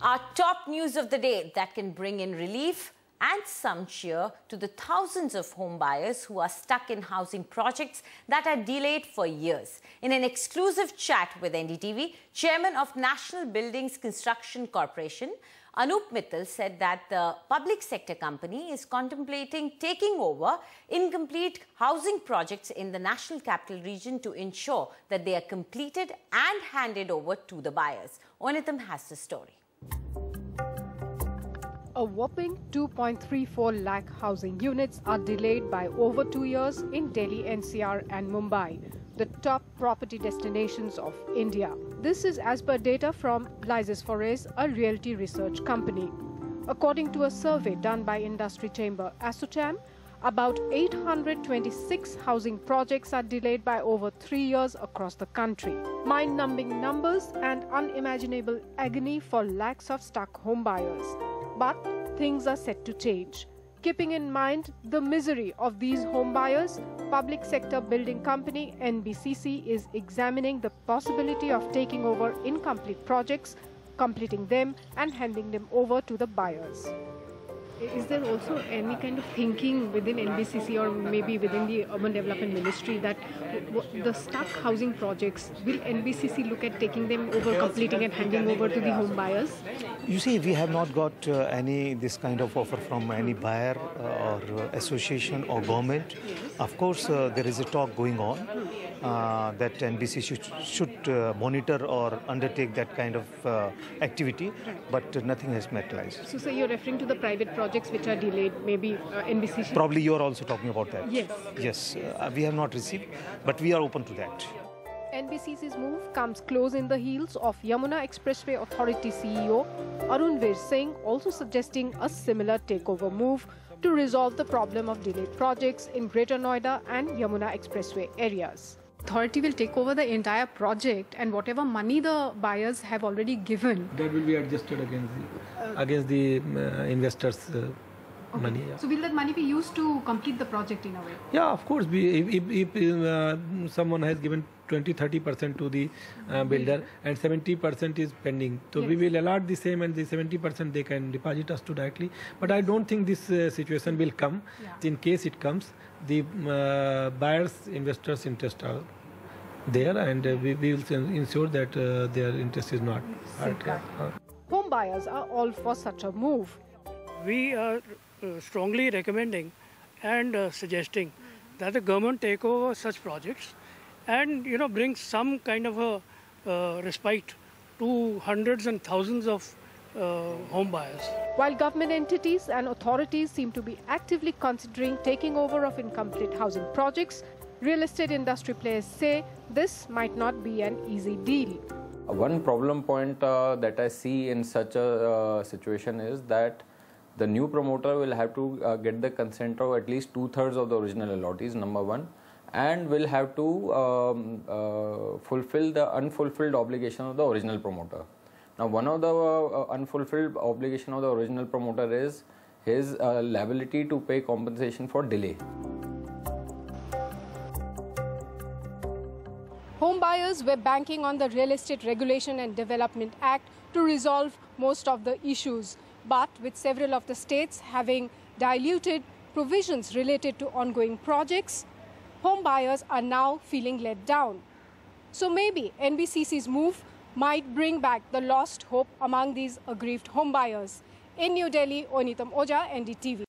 Our top news of the day that can bring in relief and some cheer to the thousands of home buyers who are stuck in housing projects that are delayed for years. In an exclusive chat with NDTV, Chairman of National Buildings Construction Corporation, Anup Mittal, said that the public sector company is contemplating taking over incomplete housing projects in the National Capital Region to ensure that they are completed and handed over to the buyers. Onitam has the story. A whopping 2.34 lakh housing units are delayed by over 2 years in Delhi, NCR and Mumbai, the top property destinations of India. This is as per data from Lysis Forest, a realty research company. According to a survey done by industry chamber ASSOCHAM, about 826 housing projects are delayed by over 3 years across the country. Mind-numbing numbers and unimaginable agony for lakhs of stuck home buyers. But things are set to change. Keeping in mind the misery of these home buyers, public sector building company NBCC is examining the possibility of taking over incomplete projects, completing them and handing them over to the buyers. Is there also any kind of thinking within NBCC or maybe within the Urban Development Ministry that the stuck housing projects, will NBCC look at taking them over, completing and handing over to the home buyers? You see, we have not got this kind of offer from any buyer or association or government. Of course, there is a talk going on that NBCC should monitor or undertake that kind of activity, but nothing has materialized. So, sir, you're referring to the private projects which are delayed, maybe NBCC? Probably you are also talking about that. Yes. Yes, we have not received, but we are open to that. NBCC's move comes close in the heels of Yamuna Expressway Authority CEO Arun Veer Singh also suggesting a similar takeover move to resolve the problem of delayed projects in Greater Noida and Yamuna Expressway areas. Authority will take over the entire project, and whatever money the buyers have already given, that will be adjusted against the investors' money. Yeah. So will that money be used to complete the project in a way? Yeah, of course. If someone has given 20-30% to the builder and 70% is pending, so yes, we will allot the same, and the 70% they can deposit us to directly. But I don't think this situation will come. Yeah. In case it comes, the buyers, investors' interest are there, and we will ensure that their interest is not hurt. Home buyers are all for such a move. We are strongly recommending and suggesting that the government take over such projects and bring some kind of a respite to hundreds and thousands of home buyers. While government entities and authorities seem to be actively considering taking over of incomplete housing projects, real estate industry players say this might not be an easy deal. One problem point that I see in such a situation is that the new promoter will have to get the consent of at least 2/3 of the original allottees, number one, and will have to fulfill the unfulfilled obligation of the original promoter. Now, one of the unfulfilled obligation of the original promoter is his liability to pay compensation for delay. Home buyers were banking on the Real Estate Regulation and Development Act to resolve most of the issues. But with several of the states having diluted provisions related to ongoing projects, home buyers are now feeling let down. So maybe NBCC's move might bring back the lost hope among these aggrieved home buyers. In New Delhi, Onitam Oja, NDTV.